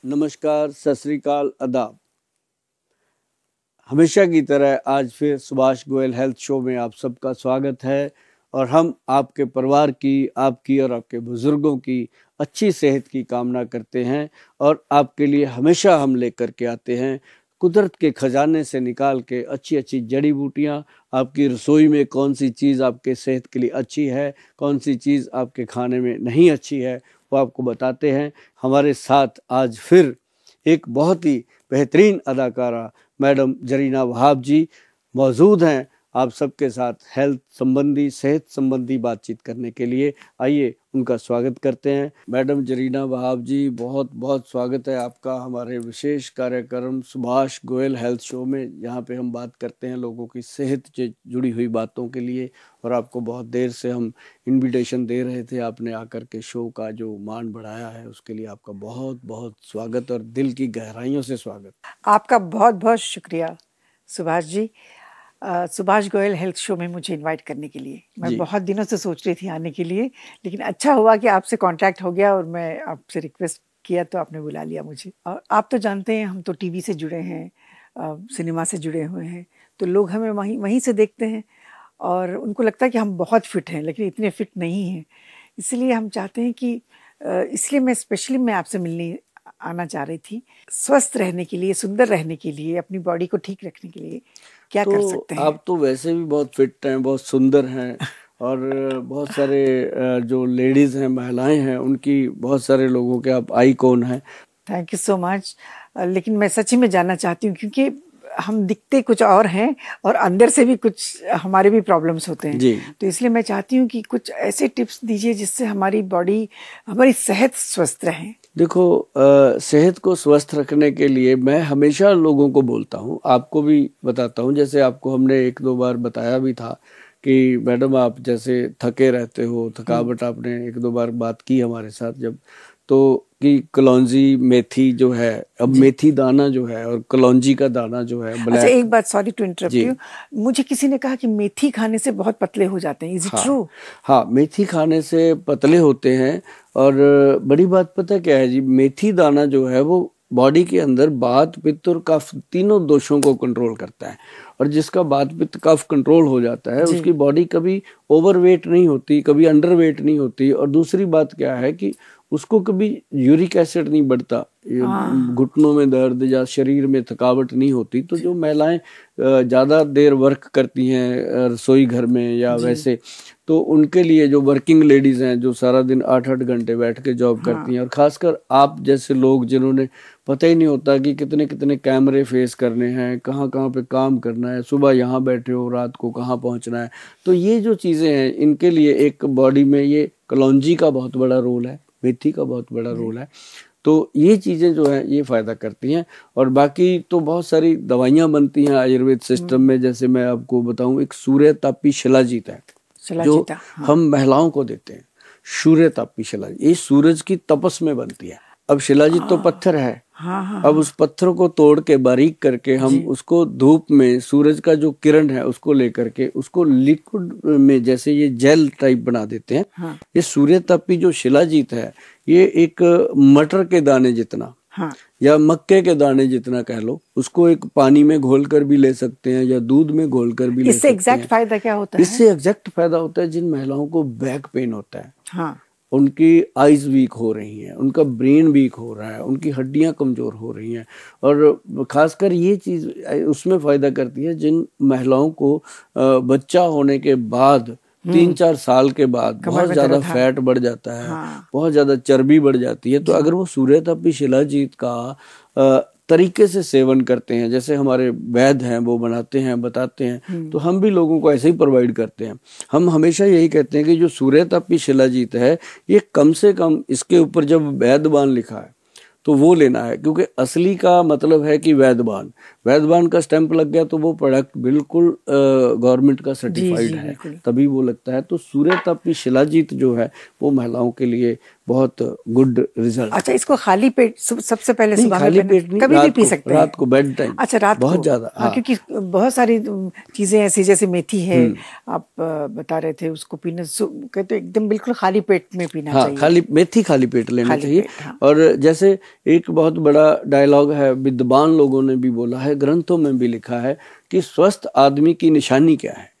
नमस्कार, सत श्री अकाल, आदाब। हमेशा की तरह आज फिर सुभाष गोयल हेल्थ शो में आप सबका स्वागत है और हम आपके परिवार की, आपकी और आपके बुजुर्गों की अच्छी सेहत की कामना करते हैं और आपके लिए हमेशा हम लेकर के आते हैं कुदरत के खजाने से निकाल के अच्छी अच्छी जड़ी बूटियाँ। आपकी रसोई में कौन सी चीज़ आपके सेहत के लिए अच्छी है, कौन सी चीज़ आपके खाने में नहीं अच्छी है, वो आपको बताते हैं। हमारे साथ आज फिर एक बहुत ही बेहतरीन अदाकारा मैडम जरीना वहाब जी मौजूद हैं आप सबके साथ हेल्थ संबंधी, सेहत संबंधी बातचीत करने के लिए। आइए उनका स्वागत करते हैं। मैडम जरीना वहाब जी, बहुत बहुत स्वागत है आपका हमारे विशेष कार्यक्रम सुभाष गोयल हेल्थ शो में, जहाँ पे हम बात करते हैं लोगों की सेहत से जुड़ी हुई बातों के लिए। और आपको बहुत देर से हम इनविटेशन दे रहे थे, आपने आकर के शो का जो मान बढ़ाया है उसके लिए आपका बहुत बहुत स्वागत और दिल की गहराइयों से स्वागत। आपका बहुत बहुत शुक्रिया सुभाष जी, सुभाष गोयल हेल्थ शो में मुझे इनवाइट करने के लिए। मैं बहुत दिनों से सोच रही थी आने के लिए, लेकिन अच्छा हुआ कि आपसे कांटेक्ट हो गया और मैं आपसे रिक्वेस्ट किया तो आपने बुला लिया मुझे। और आप तो जानते हैं हम तो टीवी से जुड़े हैं, सिनेमा से जुड़े हुए हैं, तो लोग हमें वहीं से देखते हैं और उनको लगता है कि हम बहुत फिट हैं, लेकिन इतने फिट नहीं हैं। इसलिए हम चाहते हैं कि इसलिए मैं स्पेशली आपसे मिलने आना चाह रही थी। स्वस्थ रहने के लिए, सुंदर रहने के लिए, अपनी बॉडी को ठीक रखने के लिए क्या कर सकते हैं? आप तो वैसे भी बहुत फिट हैं, बहुत सुंदर हैं और बहुत सारे जो लेडीज़ हैं, महिलाएं हैं, उनकी बहुत सारे लोगों के आप आइकॉन हैं। Thank you so much. लेकिन मैं सच्ची में जानना चाहती हूँ, क्योंकि हम दिखते कुछ और हैं और अंदर से भी कुछ हमारे भी प्रॉब्लम्स होते हैं जी। तो इसलिए मैं चाहती हूँ कि कुछ ऐसे टिप्स दीजिए जिससे हमारी बॉडी, हमारी सेहत स्वस्थ रहे। देखो, सेहत को स्वस्थ रखने के लिए मैं हमेशा लोगों को बोलता हूँ, आपको भी बताता हूँ। जैसे आपको हमने एक दो बार बताया भी था कि मैडम आप जैसे थके रहते हो, थकावट आपने एक दो बार बात की हमारे साथ जब, तो कि कलौंजी मेथी जो है, अब मेथी दाना जो है और कलौंजी का दाना जो है ब्लैक। अच्छा, एक बात, सॉरी टू इंटरप्ट यू, मुझे किसी ने कहा कि मेथी खाने से बहुत पतले हो जाते हैं। Is it true? हाँ, मेथी खाने से पतले होते हैं। और बड़ी बात पता क्या है जी, मेथी दाना जो है वो बॉडी के अंदर वात, पित्त और कफ तीनों दोषों को कंट्रोल करता है। और जिसका वात, पित्त, कफ कंट्रोल हो जाता है उसकी बॉडी कभी ओवरवेट नहीं होती, कभी अंडरवेट नहीं होती। और दूसरी बात क्या है कि उसको कभी यूरिक एसिड नहीं बढ़ता, घुटनों में दर्द या शरीर में थकावट नहीं होती। तो जो महिलाएं ज़्यादा देर वर्क करती हैं रसोई घर में या वैसे, तो उनके लिए, जो वर्किंग लेडीज़ हैं जो सारा दिन 8-8 घंटे बैठ के जॉब करती हैं, और ख़ासकर आप जैसे लोग जिन्होंने पता ही नहीं होता कि कितने कितने कैमरे फेस करने हैं, कहाँ कहाँ पे काम करना है, सुबह यहाँ बैठे हो, रात को कहाँ पहुँचना है, तो ये जो चीज़ें हैं इनके लिए एक बॉडी में ये कलौंजी का बहुत बड़ा रोल है, मेथी का बहुत बड़ा रोल है। तो ये चीज़ें जो है ये फ़ायदा करती हैं। और बाकी तो बहुत सारी दवाइयाँ बनती हैं आयुर्वेद सिस्टम में। जैसे मैं आपको बताऊं, एक सूर्यतापी शिलाजीत है जो हम महिलाओं को देते हैं। सूर्यतापी शिलाजीत ये सूरज की तपस में बनती है। अब शिलाजीत तो पत्थर है, अब उस पत्थर को तोड़ के बारीक करके हम उसको धूप में, सूरज का जो किरण है उसको लेकर के उसको लिक्विड में जैसे ये जेल टाइप बना देते हैं। ये सूर्यतापी जो शिलाजीत है ये एक मटर के दाने जितना या मक्के के दाने जितना कह लो, उसको एक पानी में घोल कर भी ले सकते हैं या दूध में घोल कर भी ले सकते हैं। इससे एग्जैक्ट फायदा क्या होता है? इससे एग्जैक्ट फायदा होता है, जिन महिलाओं को बैक पेन होता है, उनकी आइज वीक हो रही हैं, उनका ब्रेन वीक हो रहा है, उनकी हड्डियां कमजोर हो रही हैं, और खासकर ये चीज़ उसमें फ़ायदा करती है जिन महिलाओं को बच्चा होने के बाद 3-4 साल के बाद बहुत ज़्यादा फैट बढ़ जाता है, बहुत ज़्यादा चर्बी बढ़ जाती है। तो अगर वो सूर्यतापी शिलाजीत का तरीके से सेवन करते हैं, जैसे हमारे वैद्य हैं वो बनाते हैं, बताते हैं, तो हम भी लोगों को ऐसे ही प्रोवाइड करते हैं। हम हमेशा यही कहते हैं कि जो सूर्यतापी शिलाजीत है ये कम से कम, इसके ऊपर जब वैद्यवान लिखा है तो वो लेना है, क्योंकि असली का मतलब है कि वैद्यवान, वैधवान का स्टैंप लग गया तो वो प्रोडक्ट बिल्कुल गवर्नमेंट का सर्टिफाइड है, तभी वो लगता है। तो सूर्यतापी शिलाजीत जो है वो महिलाओं के लिए बहुत गुड रिजल्ट। अच्छा, इसको खाली पेट सबसे पहले सुबह खाली पेट नहीं, कभी भी पी सकते हैं? रात को बेड टाइम। अच्छा, रात बहुत को ज्यादा। हाँ, क्योंकि बहुत सारी चीजें ऐसी जैसे मेथी है, आप बता रहे थे उसको पीने कहते एकदम बिल्कुल खाली पेट में पीना चाहिए। खाली मेथी खाली पेट लेना चाहिए। और जैसे एक बहुत बड़ा डायलॉग है, विद्वान लोगों ने भी बोला है, ग्रंथों में भी लिखा है कि स्वस्थ आदमी की निशानी क्या है।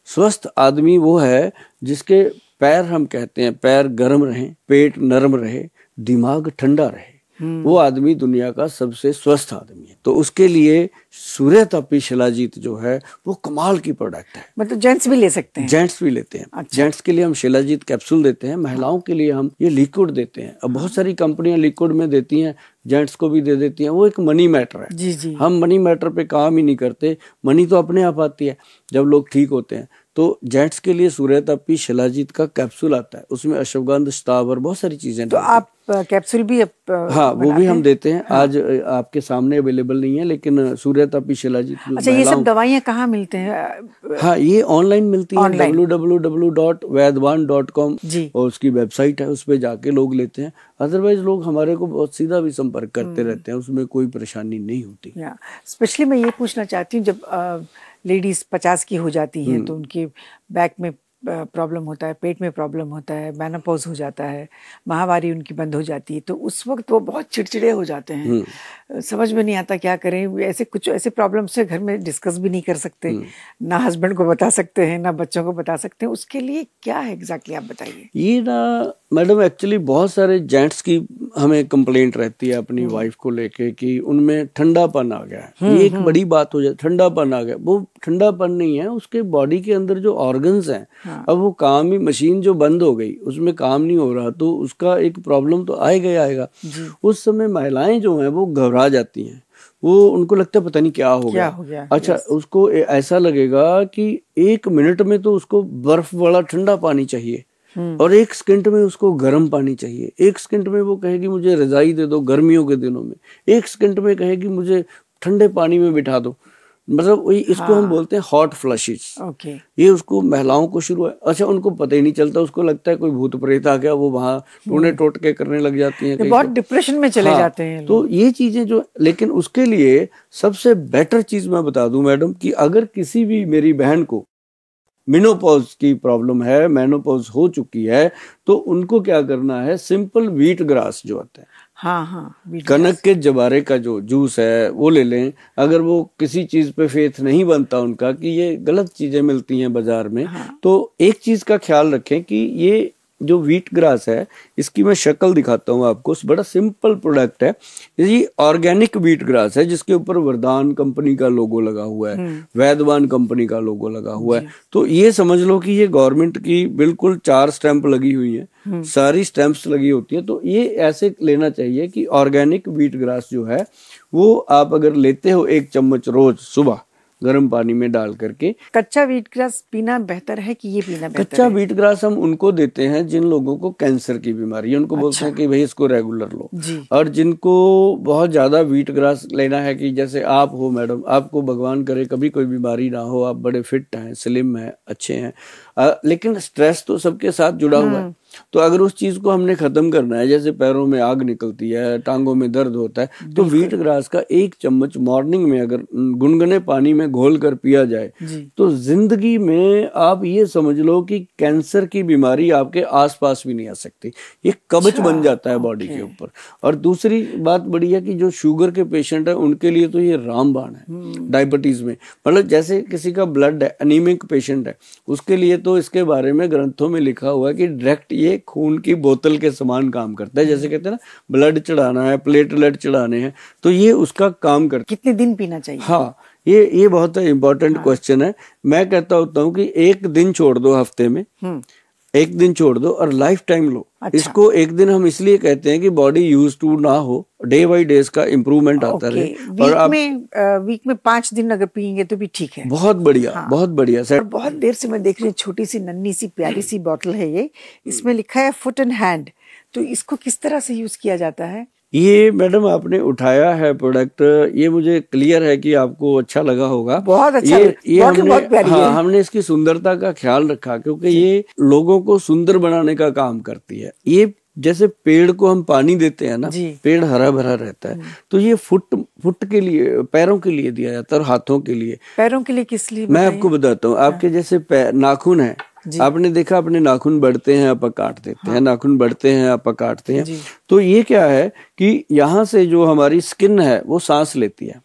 स्वस्थ आदमी वो है जिसके पैर, हम कहते हैं पैर गर्म रहे, पेट नरम रहे, दिमाग ठंडा रहे, वो आदमी दुनिया का सबसे स्वस्थ आदमी है। तो उसके लिए सूर्यतापी शिलाजीत जो है वो कमाल की प्रोडक्ट है। मतलब जेंट्स भी ले सकते हैं? जेंट्स भी लेते हैं। अच्छा। जेंट्स के लिए हम शिलाजीत कैप्सूल देते हैं, महिलाओं के लिए हम ये लिक्विड देते हैं। अब बहुत सारी कंपनियां लिक्विड में देती हैं, जेंट्स को भी दे देती हैं, वो एक मनी मैटर है। जी। हम मनी मैटर पे काम ही नहीं करते, मनी तो अपने आप आती है जब लोग ठीक होते हैं। तो जेंट्स के लिए सूर्यतापी शिलाजीत का कैप्सूल आता है, उसमें अश्वगंध, स्थावर, बहुत सारी चीजें। तो आप कैप्सूल भी हाँ, वो भी हम देते हैं। हाँ। आज आपके सामने अवेलेबल नहीं है, लेकिन सूर्यतापी शिलाजीत। अच्छा, ये सब दवाइयाँ कहाँ मिलते हैं? हाँ, ये ऑनलाइन मिलती है, www.vaidwan.com और उसकी वेबसाइट है, उस पर जाके लोग लेते हैं। अदरवाइज लोग हमारे को बहुत सीधा भी संपर्क करते रहते हैं, उसमें कोई परेशानी नहीं होती। स्पेशली मैं ये पूछना चाहती हूँ, जब लेडीज 50 की हो जाती हैं तो उनके बैक में प्रॉब्लम होता है, पेट में प्रॉब्लम होता है, मेनोपॉज हो जाता है, माहवारी उनकी बंद हो जाती है, तो उस वक्त वो बहुत चिड़चिड़े हो जाते हैं, समझ में नहीं आता क्या करें। ऐसे कुछ ऐसे प्रॉब्लम से घर में डिस्कस भी नहीं कर सकते, ना हस्बैंड को बता सकते हैं, ना बच्चों को बता सकते हैं, उसके लिए क्या है एग्जैक्टली, आप बताइए। ये ना मैडम, एक्चुअली बहुत सारे जेंट्स की हमें कंप्लेंट रहती है अपनी वाइफ को लेके कि उनमें ठंडापन आ गया है। ये एक बड़ी बात हो जाए, ठंडापन आ गया। वो ठंडापन नहीं है, उसके बॉडी के अंदर जो ऑर्गन्स हैं, अब वो काम ही, मशीन जो बंद हो गई उसमें काम नहीं हो रहा, तो उसका एक प्रॉब्लम तो आएगा ही आएगा। उस समय महिलाएं जो हैं वो घबरा जाती हैं, वो उनको लगता है पता नहीं क्या हो गया। अच्छा, उसको ऐसा लगेगा कि 1 मिनट में तो उसको बर्फ वाला ठंडा पानी चाहिए और 1 सेकंड में उसको गर्म पानी चाहिए। 1 सेकंड में वो कहेगी मुझे रजाई दे दो गर्मियों के दिनों में, 1 सेकंड में कहेगी मुझे ठंडे पानी में बिठा दो। मतलब वही इसको हम बोलते हैं हॉट फ्लशेस। ये उसको महिलाओं को शुरू है। अच्छा, उनको पता ही नहीं चलता, उसको लगता है कोई भूत प्रेत आ गया, वो वहां टूने टोटके करने लग जाती हैं, बहुत डिप्रेशन में चले जाते हैं लोग। तो ये चीजें जो, लेकिन उसके लिए सबसे बेटर चीज मैं बता दूं मैडम कि अगर किसी भी मेरी बहन को मेनोपॉज की प्रॉब्लम है, मेनोपॉज हो चुकी है, तो उनको क्या करना है, सिंपल व्हीट ग्रास जो आता है, कनक के जवारे का जो जूस है वो ले लें। अगर वो किसी चीज पे फेथ नहीं बनता उनका कि ये गलत चीजें मिलती हैं बाजार में, तो एक चीज का ख्याल रखें कि ये जो व्हीट ग्रास है, इसकी मैं शक्ल दिखाता हूँ आपको। बड़ा सिंपल प्रोडक्ट है, ये ऑर्गेनिक व्हीट ग्रास है जिसके ऊपर वरदान कंपनी का लोगो लगा हुआ है, वैधवान कंपनी का लोगो लगा हुआ है। तो ये समझ लो कि ये गवर्नमेंट की बिल्कुल 4 स्टैंप लगी हुई है, सारी स्टैंप्स लगी होती है। तो ये ऐसे लेना चाहिए कि ऑर्गेनिक व्हीट ग्रास जो है वो आप अगर लेते हो 1 चम्मच रोज सुबह गर्म पानी में डाल करके। कच्चा व्हीट ग्रास पीना बेहतर है कि ये पीना बेहतर कच्चा व्हीट ग्रास हम उनको देते हैं जिन लोगों को कैंसर की बीमारी है, उनको बोलते हैं कि भाई इसको रेगुलर लो। और जिनको बहुत ज्यादा व्हीट ग्रास लेना है, कि जैसे आप हो मैडम, आपको भगवान करे कभी कोई बीमारी ना हो, आप बड़े फिट हैं, स्लिम हैं, अच्छे हैं, लेकिन स्ट्रेस तो सबके साथ जुड़ा हुआ है। तो अगर उस चीज को हमने खत्म करना है, जैसे पैरों में आग निकलती है, टांगों में दर्द होता है, तो व्हीट ग्रास का 1 चम्मच मॉर्निंग में अगर गुनगुने पानी में घोल कर पिया जाए, तो जिंदगी में आप ये समझ लो कि कैंसर की बीमारी आपके आसपास भी नहीं आ सकती। ये कवच बन जाता है बॉडी के ऊपर। और दूसरी बात बड़ी है कि जो शुगर के पेशेंट है उनके लिए तो ये रामबाण है। डायबिटीज में, मतलब जैसे किसी का ब्लड है, एनीमिक पेशेंट है, उसके लिए तो इसके बारे में ग्रंथों में लिखा हुआ है कि डायरेक्ट ये खून की बोतल के समान काम करता है। जैसे कहते हैं ना, ब्लड चढ़ाना है, प्लेटलेट चढ़ाने हैं, तो ये उसका काम करता है। कितने दिन पीना चाहिए? हाँ, ये बहुत इंपॉर्टेंट क्वेश्चन है। मैं कहता होता हूँ कि 1 दिन छोड़ दो हफ्ते में, 1 दिन छोड़ दो और लाइफ टाइम लो। अच्छा। इसको 1 दिन हम इसलिए कहते हैं कि बॉडी यूज टू ना हो, डे बाई डे इसका इम्प्रूवमेंट आता रहे। और आप वीक में 5 दिन अगर पियेंगे तो भी ठीक है। बहुत बढ़िया, बहुत बढ़िया सर। बहुत देर से मैं देख रही हूँ, छोटी सी नन्ही सी प्यारी सी बॉटल है ये, इसमें लिखा है फुट एंड हैंड। तो इसको किस तरह से यूज किया जाता है? ये मैडम आपने उठाया है प्रोडक्ट, ये मुझे क्लियर है कि आपको अच्छा लगा होगा। बहुत अच्छा, ये हमने, बहुत प्यारी है। हमने इसकी सुंदरता का ख्याल रखा क्योंकि ये लोगों को सुंदर बनाने का काम करती है। ये जैसे पेड़ को हम पानी देते हैं ना, पेड़ हरा भरा रहता है, तो ये फुट के लिए, पैरों के लिए दिया जाता है और हाथों के लिए। पैरों के लिए किस लिए? मैं आपको बताता हूँ। आपके जैसे नाखून है, आपने देखा अपने नाखून बढ़ते हैं, आप काट देते हैं, नाखून बढ़ते हैं, आप काटते हैं। तो ये क्या है कि यहाँ से जो हमारी स्किन है वो सांस लेती है।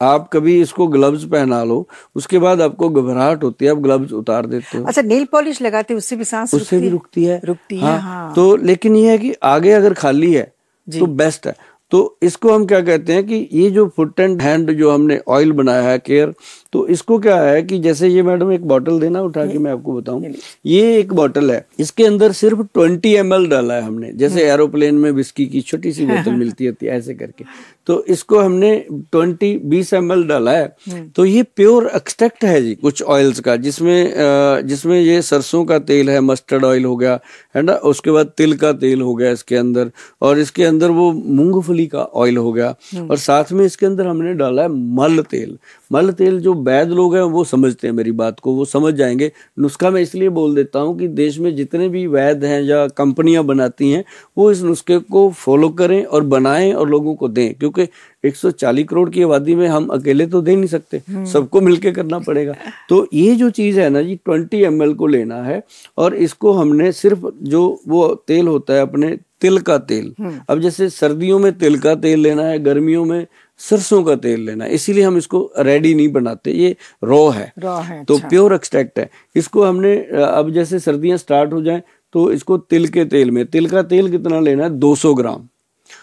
आप कभी इसको ग्लव्स पहना लो, उसके बाद आपको घबराहट होती है, आप ग्लव्स उतार देते हो। अच्छा, नेल पॉलिश लगाते उससे भी सांस उससे भी रुकती है। हाँ। हाँ। तो लेकिन ये है कि आगे अगर खाली है तो बेस्ट है। तो इसको हम क्या कहते हैं कि ये जो फुट एंड हैंड जो हमने ऑयल बनाया है केयर, तो इसको क्या है कि जैसे ये मैडम एक बोतल देना उठा के मैं आपको बताऊं, ये एक बोतल है, इसके अंदर सिर्फ 20 ml डाला है हमने। जैसे एरोप्लेन में विस्की की छोटी सी बोतल मिलती है ऐसे करके, तो इसको हमने 20 ml डाला है। तो ये प्योर एक्सट्रैक्ट है जी कुछ ऑयल्स का, जिसमें ये सरसों का तेल है, मस्टर्ड ऑयल हो गया है ना, उसके बाद तिल का तेल हो गया इसके अंदर, और इसके अंदर वो मूंगफली का ऑयल हो गया, और साथ में इसके अंदर हमने डाला है मल तेल। मल तेल जो वैद लोग हैं वो समझते हैं मेरी बात को, वो समझ जाएंगे। नुस्खा मैं इसलिए बोल देता हूँ कि देश में जितने भी वैद हैं या कंपनियां बनाती हैं वो इस नुस्खे को फॉलो करें और बनाएं और लोगों को दें, क्योंकि 140 करोड़ की आबादी में हम अकेले तो दे नहीं सकते, सबको मिलके करना पड़ेगा। तो ये जो चीज है ना जी, 20 ml को लेना है, और इसको हमने सिर्फ जो वो तेल होता है अपने तिल का तेल, अब जैसे सर्दियों में तिल का तेल लेना है, गर्मियों में सरसों का तेल लेना है, इसीलिए हम इसको रेडी नहीं बनाते, ये रॉ है। तो अच्छा। प्योर एक्सट्रैक्ट है। इसको हमने अब जैसे सर्दियां स्टार्ट हो जाएं तो इसको तिल के तेल में, तिल का तेल कितना लेना है, 200 ग्राम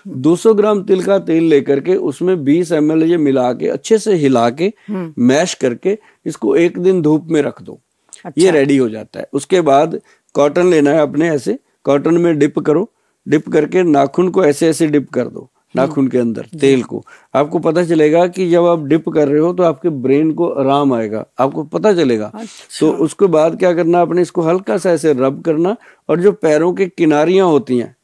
200 ग्राम तिल का तेल लेकर के उसमें 20 ml ये मिला के अच्छे से हिला के मैश करके इसको एक दिन धूप में रख दो। अच्छा। ये रेडी हो जाता है। उसके बाद कॉटन लेना है अपने, ऐसे कॉटन में डिप करो, डिप करके नाखून को ऐसे ऐसे डिप कर दो नाखून के अंदर तेल को। आपको पता चलेगा कि जब आप डिप कर रहे हो तो आपके ब्रेन को आराम आएगा, आपको पता चलेगा। अच्छा। तो उसके बाद क्या करना, आपने इसको हल्का सा ऐसे रब करना, और जो पैरों के किनारियां होती हैं,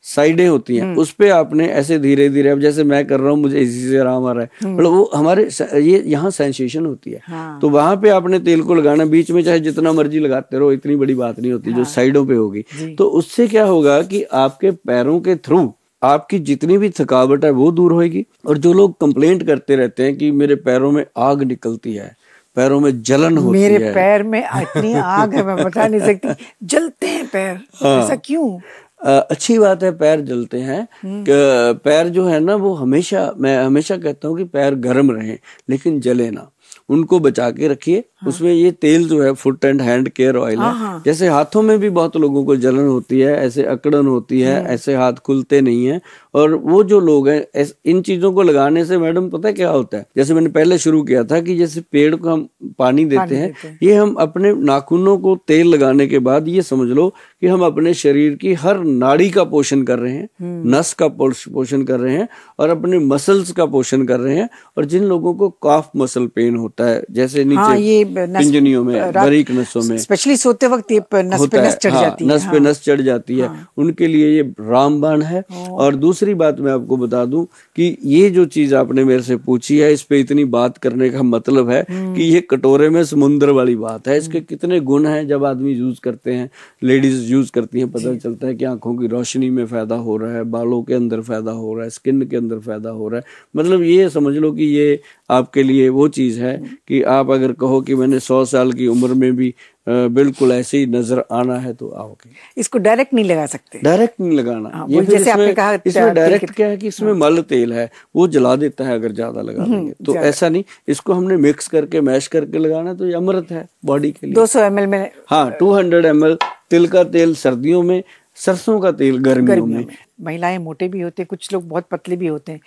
साइडें होती हैं, उस पे आपने ऐसे धीरे धीरे, अब जैसे मैं कर रहा हूँ मुझे इसी से आराम आ रहा है, मतलब वो हमारे ये यहाँ सेंसेशन होती है। हाँ। तो वहां पे आपने तेल को लगाना, बीच में चाहे जितना मर्जी लगाते रहो, इतनी बड़ी बात नहीं होती। हाँ। जो साइडों पे होगी, तो उससे क्या होगा कि आपके पैरों के थ्रू आपकी जितनी भी थकावट है वो दूर होगी। और जो लोग कंप्लेंट करते रहते हैं कि मेरे पैरों में आग निकलती है, पैरों में जलन होती है, मेरे पैर में इतनी आग है मैं बता नहीं सकती, जलते हैं पैर। हाँ। ऐसा क्यों? अच्छी बात है, पैर जलते हैं। पैर जो है ना वो हमेशा, मैं हमेशा कहता हूँ कि पैर गर्म रहे लेकिन जले ना, उनको बचा के रखिए। हाँ। उसमें ये तेल जो है foot and hand care oil है। हाँ। जैसे हाथों में भी बहुत लोगों को जलन होती है, ऐसे अकड़न होती है, ऐसे हाथ खुलते नहीं है, और वो जो लोग हैं इन चीजों को लगाने से मैडम पता है क्या होता है, जैसे मैंने पहले शुरू किया था कि जैसे पेड़ को हम पानी देते हैं, ये हम अपने नाखूनों को तेल लगाने के बाद ये समझ लो कि हम अपने शरीर की हर नाड़ी का पोषण कर रहे हैं, नस का पोषण कर रहे हैं, और अपने मसल्स का पोषण कर रहे हैं। और जिन लोगों को काफ मसल पेन होता है, जैसे नीचे हाँ, ये पिंजनियों में, बारीक नसों में, स्पेशली सोते वक्त ये नस पे नस चढ़ जाती है, नस पे नस चढ़ जाती है, उनके लिए ये रामबाण है। और दूसरी बात मैं आपको बता दूं कि ये जो चीज आपने मेरे से पूछी है, इस पे इतनी बात करने का मतलब है कि ये कटोरे में समुद्र वाली बात है। इसके कितने गुण हैं, जब आदमी यूज करते हैं, लेडीज यूज करती हैं, पता चलता है कि आंखों की रोशनी में फायदा हो रहा है, बालों के अंदर फायदा हो रहा है, स्किन के अंदर फायदा हो रहा है। मतलब ये समझ लो कि ये आपके लिए वो चीज है कि आप अगर कहो कि मैंने 100 साल की उम्र में भी बिल्कुल ऐसे ही नजर आना है तो आओगे। इसको डायरेक्ट नहीं लगा सकते, डायरेक्ट नहीं लगाना। हाँ, ये जैसे आपने कहा, इसमें डायरेक्ट क्या है कि इसमें मल तेल है, वो जला देता है अगर ज्यादा लगा देंगे तो। ऐसा नहीं, इसको हमने मिक्स करके मैश करके लगाना, तो ये अमृत है बॉडी के लिए। 200 ml में, हाँ 200 ml तिल का तेल सर्दियों में, सरसों का तेल गर्मियों में। महिलाएं मोटे भी होते हैं, कुछ लोग बहुत पतले भी होते हैं,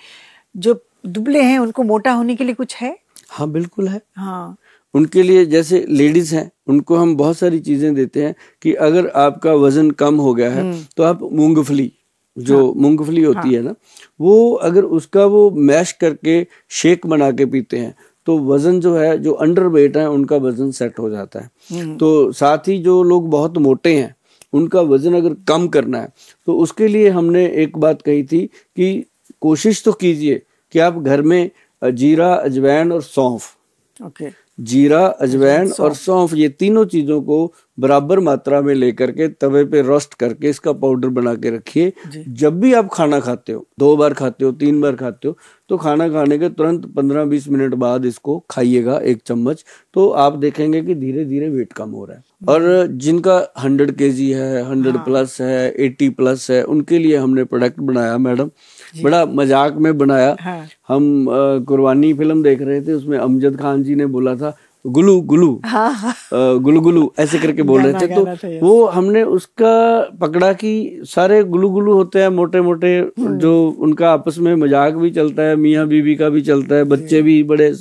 जो दुबले हैं उनको मोटा होने के लिए कुछ है? हाँ बिल्कुल है। हाँ, उनके लिए, जैसे लेडीज हैं उनको हम बहुत सारी चीजें देते हैं कि अगर आपका वजन कम हो गया है तो आप मूंगफली, जो हाँ, मूंगफली होती है ना, वो अगर उसका वो मैश करके शेक बना के पीते हैं तो वजन जो है, जो अंडर वेट है उनका वजन सेट हो जाता है। तो साथ ही जो लोग बहुत मोटे हैं उनका वजन अगर कम करना है तो उसके लिए हमने एक बात कही थी कि कोशिश तो कीजिए कि आप घर में जीरा, अजवाइन और सौंफ, ओके, जीरा, अजवाइन और सौंफ, ये तीनों चीजों को बराबर मात्रा में लेकर के तवे पे रोस्ट करके इसका पाउडर बना के रखिए। जब भी आप खाना खाते हो, 2 बार खाते हो, 3 बार खाते हो, तो खाना खाने के तुरंत 15-20 मिनट बाद इसको खाइएगा 1 चम्मच, तो आप देखेंगे कि धीरे धीरे वेट कम हो रहा है। और जिनका 100 kg है, 100 प्लस है, 80 प्लस है, उनके लिए हमने प्रोडक्ट बनाया मैडम, बड़ा मजाक में बनाया। हम कुर्बानी फिल्म देख रहे थे, उसमें अमजद खान जी ने बोला था गुलू गुलू, गुलू गुलू ऐसे करके बोल रहे थे, तो वो हमने उसका पकड़ा कि सारे गुलू गुलू होते हैं, मोटे मोटे, जो उनका आपस में मजाक भी चलता है, मियाँ बीवी का भी चलता है, बच्चे भी बड़े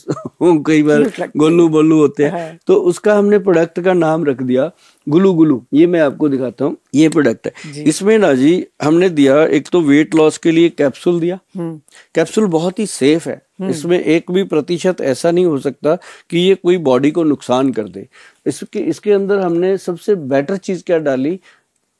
कई बार गोलू बोलू होते हैं, तो उसका हमने प्रोडक्ट का नाम रख दिया गुलू गुलू। ये मैं आपको दिखाता हूँ, ये प्रोडक्ट है। इसमें ना जी हमने दिया, एक तो वेट लॉस के लिए कैप्सूल दिया, कैप्सूल बहुत ही सेफ है, इसमें 1% ऐसा नहीं हो सकता कि ये कोई बॉडी को नुकसान कर दे। इसके अंदर हमने सबसे बेटर चीज क्या डाली,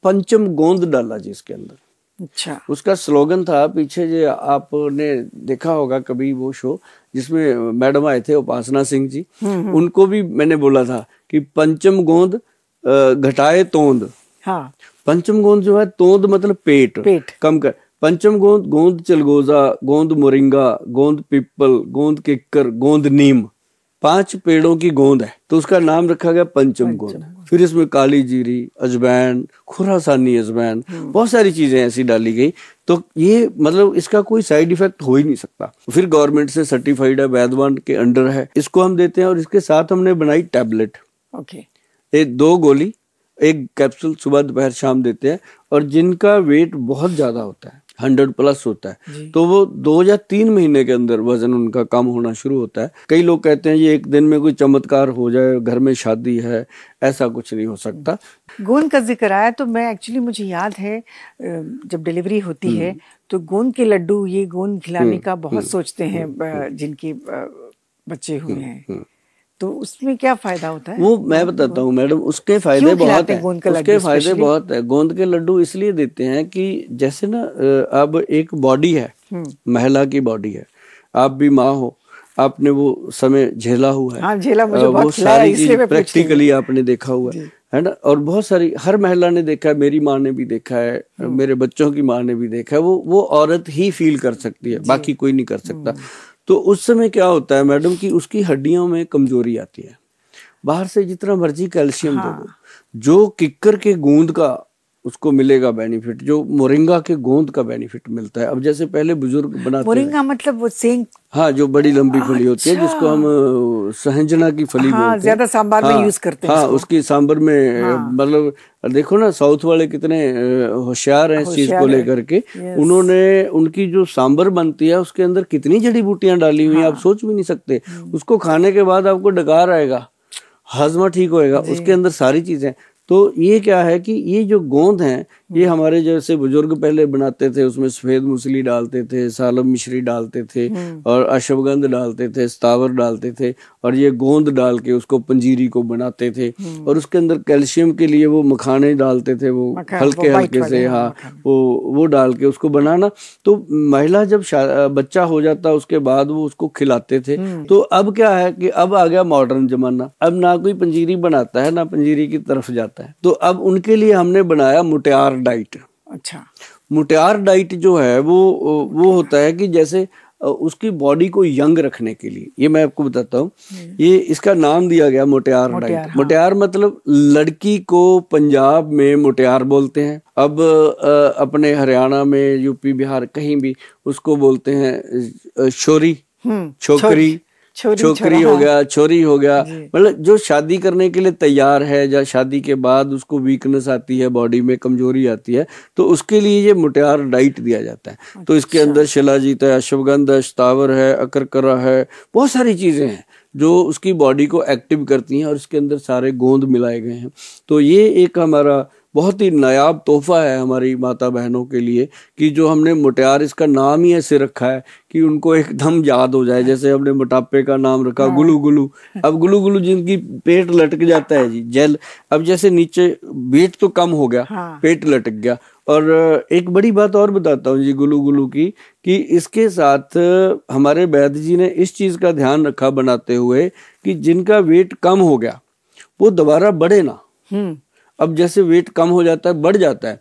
पंचम गोंद डाला जी इसके अंदर। अच्छा, उसका स्लोगन था पीछे, जो आपने देखा होगा कभी वो शो जिसमें मैडम आए थे उपासना सिंह जी, उनको भी मैंने बोला था कि पंचम गोंद घटाए तोंद। हाँ, पंचम गोंद जो है, तोंद मतलब पेट कम कर, पंचम गोंद, गोंद चलगोजा, गोंद मोरिंगा, गोंद पिप्पल, गोंद किक्कर, गोंद नीम, 5 पेड़ों की गोंद है, तो उसका नाम रखा गया पंचम गोंद। फिर इसमें काली जीरी, अजवाइन, खुरासानी अजवाइन, बहुत सारी चीजें ऐसी डाली गई, तो ये मतलब इसका कोई साइड इफेक्ट हो ही नहीं सकता। फिर गवर्नमेंट से सर्टिफाइड है, वैद्यवान के अंडर है, इसको हम देते हैं। और इसके साथ हमने बनाई टैबलेट, ओके, 2 गोली, 1 कैप्सूल सुबह दोपहर शाम देते हैं। और जिनका वेट बहुत ज्यादा होता है, 100 प्लस होता है, तो वो 2 या 3 महीने के अंदर वजन उनका कम होना शुरू होता है। कई लोग कहते हैं ये 1 दिन में कोई चमत्कार हो जाए, घर में शादी है, ऐसा कुछ नहीं हो सकता। गोंद का जिक्र आया तो मैं एक्चुअली, मुझे याद है जब डिलीवरी होती है तो गोंद के लड्डू, ये गोंद खिलाने का बहुत सोचते हैं जिनके बच्चे हुए हैं, तो उसमें क्या फायदा होता है? वो मैं बताता हूँ मैडम, उसके फायदे बहुत है, उसके फायदे बहुत है। गोंद के लड्डू इसलिए देते हैं कि जैसे ना, अब एक बॉडी है, महिला की बॉडी है, आप भी माँ हो, आपने वो समय झेला हुआ है। हाँ, झेला, मुझे वो सारी चीज प्रैक्टिकली आपने देखा हुआ है ना, और बहुत सारी, हर महिला ने देखा है, मेरी माँ ने भी देखा है, मेरे बच्चों की माँ ने भी देखा है, वो औरत ही फील कर सकती है, बाकी कोई नहीं कर सकता। तो उस समय क्या होता है मैडम कि उसकी हड्डियों में कमजोरी आती है, बाहर से जितना मर्जी कैल्शियम दे दो, जो किक्कर के गोंद का उसको मिलेगा बेनिफिट, जो मोरिंगा के गोंद का बेनिफिट मिलता है। अब जैसे पहले बुजुर्ग बनाते मोरिंगा मतलब वो सेंग, हाँ, जो बड़ी लंबी फली होती है, जिसको हम सहंजना की फली बोलते हैं, ज्यादा सांबार में यूज करते हैं। हाँ, उसकी सांबर में, मतलब देखो ना साउथ वाले कितने होशियार हैं इस चीज को लेकर के। उन्होंने, उनकी जो सांबर बनती है उसके अंदर कितनी जड़ी बूटियां डाली हुई हैं, आप सोच भी नहीं सकते। उसको खाने के बाद आपको डकार आएगा, हाजमा ठीक होएगा, उसके अंदर सारी चीजें। तो ये क्या है कि ये जो गोंद हैं, ये हमारे जैसे बुजुर्ग पहले बनाते थे, उसमें सफेद मूसली डालते थे, सालम मिश्री डालते थे, और अश्वगंध डालते थे, स्थावर डालते थे, और ये गोंद डाल के उसको पंजीरी को बनाते थे। और उसके अंदर कैल्शियम के लिए वो मखाने डालते थे, वो हल्के हल्के से, हाँ, वो डाल के उसको बनाना। तो महिला जब बच्चा हो जाता उसके बाद वो उसको खिलाते थे। तो अब क्या है कि अब आ गया मॉडर्न जमाना, अब ना कोई पंजीरी बनाता है, ना पंजीरी की तरफ जाता है। तो अब उनके लिए हमने बनाया मुटियार डाइट। अच्छा, मुटियार डाइट जो है वो होता है कि जैसे उसकी बॉडी को यंग रखने के लिए, ये मैं आपको बताता हूँ, ये इसका नाम दिया गया मुटियार डाइट। हाँ। मुटियार मतलब लड़की को पंजाब में मुटियार बोलते हैं, अब अपने हरियाणा में, यूपी, बिहार, कहीं भी उसको बोलते हैं छोरी, छोकरी, छोकरी हो गया, छोरी हो गया, मतलब जो शादी करने के लिए तैयार है, या शादी के बाद उसको वीकनेस आती है, बॉडी में कमजोरी आती है, तो उसके लिए ये मुटियार डाइट दिया जाता है। तो इसके अंदर शिलाजीत है, अश्वगंध है, स्थावर है, अकरकरा है, बहुत सारी चीजें हैं जो उसकी बॉडी को एक्टिव करती हैं, और इसके अंदर सारे गोंद मिलाए गए हैं। तो ये एक हमारा बहुत ही नायाब तोहफा है हमारी माता बहनों के लिए कि जो हमने मोटियार, इसका नाम ही ऐसे रखा है कि उनको एकदम याद हो जाए। जैसे हमने मोटापे का नाम रखा गुलू गुलू, अब गुलू गुलू जिनकी पेट लटक जाता है जी, जेल। अब जैसे नीचे वेट तो कम हो गया, पेट लटक गया। और एक बड़ी बात और बताता हूँ जी गुलू गुलू की, कि इसके साथ हमारे वैद्य जी ने इस चीज का ध्यान रखा बनाते हुए कि जिनका वेट कम हो गया वो दोबारा बढ़े ना। अब जैसे वेट कम हो जाता है, बढ़ जाता है,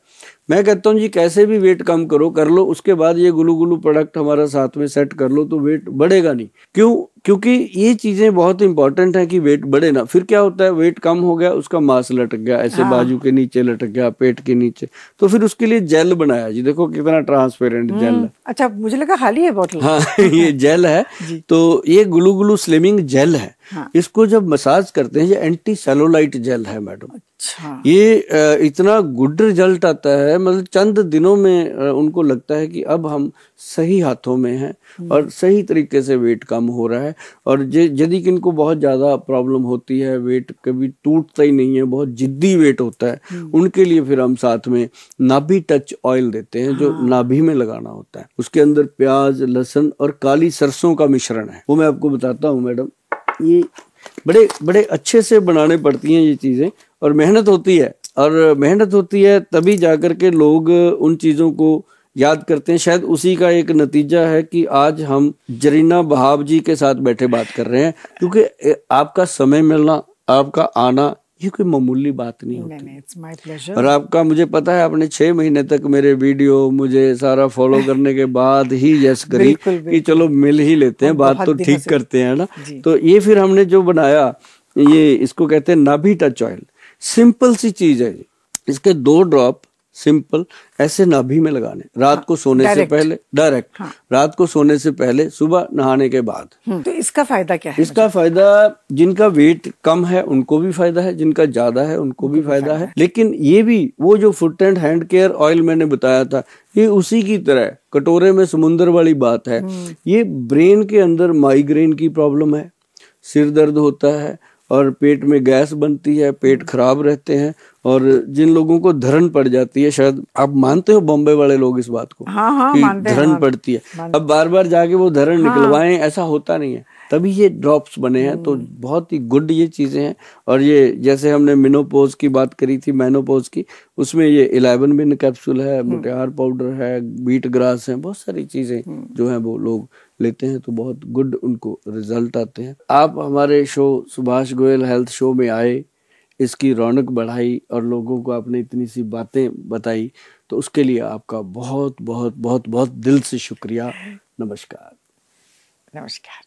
मैं कहता हूँ जी कैसे भी वेट कम करो, कर लो, उसके बाद ये गुलू गुलू प्रोडक्ट हमारा साथ में सेट कर लो तो वेट बढ़ेगा नहीं। क्यों? क्योंकि ये चीजें बहुत इंपॉर्टेंट है कि वेट बढ़े ना। फिर क्या होता है, वेट कम हो गया, उसका मांस लटक गया, ऐसे बाजू के नीचे लटक गया, पेट के नीचे, तो फिर उसके लिए जेल बनाया जी, देखो कितना ट्रांसपेरेंट जेल है। अच्छा, मुझे लगा खाली है बोतल। हाँ ये जेल है। तो ये गुलू गुलू स्लिमिंग जेल है। इसको जब मसाज करते हैं, ये एंटी सेलुलाइट जेल है मैडम। अच्छा। ये इतना गुड रिजल्ट आता है, मतलब चंद दिनों में उनको लगता है कि अब हम सही हाथों में हैं और सही तरीके से वेट कम हो रहा है। और यदि इनको बहुत ज्यादा प्रॉब्लम होती है, वेट कभी टूटता ही नहीं है, बहुत जिद्दी वेट होता है, उनके लिए फिर हम साथ में नाभि टच ऑयल देते हैं, जो नाभि में लगाना होता है। उसके अंदर प्याज, लहसुन और काली सरसों का मिश्रण है, वो मैं आपको बताता हूँ मैडम। ये बड़े बड़े अच्छे से बनाने पड़ती हैं ये चीजें, और मेहनत होती है, और मेहनत होती है तभी जाकर के लोग उन चीजों को याद करते हैं। शायद उसी का एक नतीजा है कि आज हम जरीना बहाव जी के साथ बैठे बात कर रहे हैं, क्योंकि आपका समय मिलना, आपका आना, ये कोई मामूली बात नहीं होती। It's my pleasure। और आपका, मुझे पता है आपने 6 महीने तक मेरे वीडियो मुझे सारा फॉलो करने के बाद ही यस करी कि चलो मिल ही लेते हैं, बात तो ठीक करते हैं ना। तो ये फिर हमने जो बनाया, ये इसको कहते हैं नाभि टच ऑयल। सिंपल सी चीज है, इसके 2 ड्रॉप सिंपल ऐसे नाभि में लगाने, रात को सोने से पहले, डायरेक्ट रात को सोने से पहले, सुबह नहाने के बाद। तो इसका फायदा क्या है? इसका फायदा, जिनका वेट कम है उनको भी फायदा है, जिनका ज्यादा है उनको भी फायदा है। लेकिन ये भी वो जो foot and hand care oil मैंने बताया था, ये उसी की तरह कटोरे में समुंदर वाली बात है। ये ब्रेन के अंदर माइग्रेन की प्रॉब्लम है, सिर दर्द होता है और पेट में गैस बनती है, पेट खराब रहते हैं, और जिन लोगों को धरण पड़ जाती है, शायद आप मानते हो बॉम्बे वाले लोग इस बात को, कि धरण पड़ती है, अब बार बार जाके वो धरण निकलवाएं, ऐसा होता नहीं है, तभी ये ड्रॉप्स बने हैं। तो बहुत ही गुड ये चीजें हैं। और ये जैसे हमने मेनोपोज की बात करी थी, मेनोपोज की, उसमें ये 11 मिन कैप्सूल है, मोटियार पाउडर है, बीट ग्रास है, बहुत सारी चीजें जो है वो लोग लेते हैं तो बहुत गुड उनको रिजल्ट आते हैं। आप हमारे show Subhash Goyal health show में आए, इसकी रौनक बढ़ाई और लोगों को आपने इतनी सी बातें बताई, तो उसके लिए आपका बहुत बहुत बहुत बहुत दिल से शुक्रिया। नमस्कार। नमस्कार।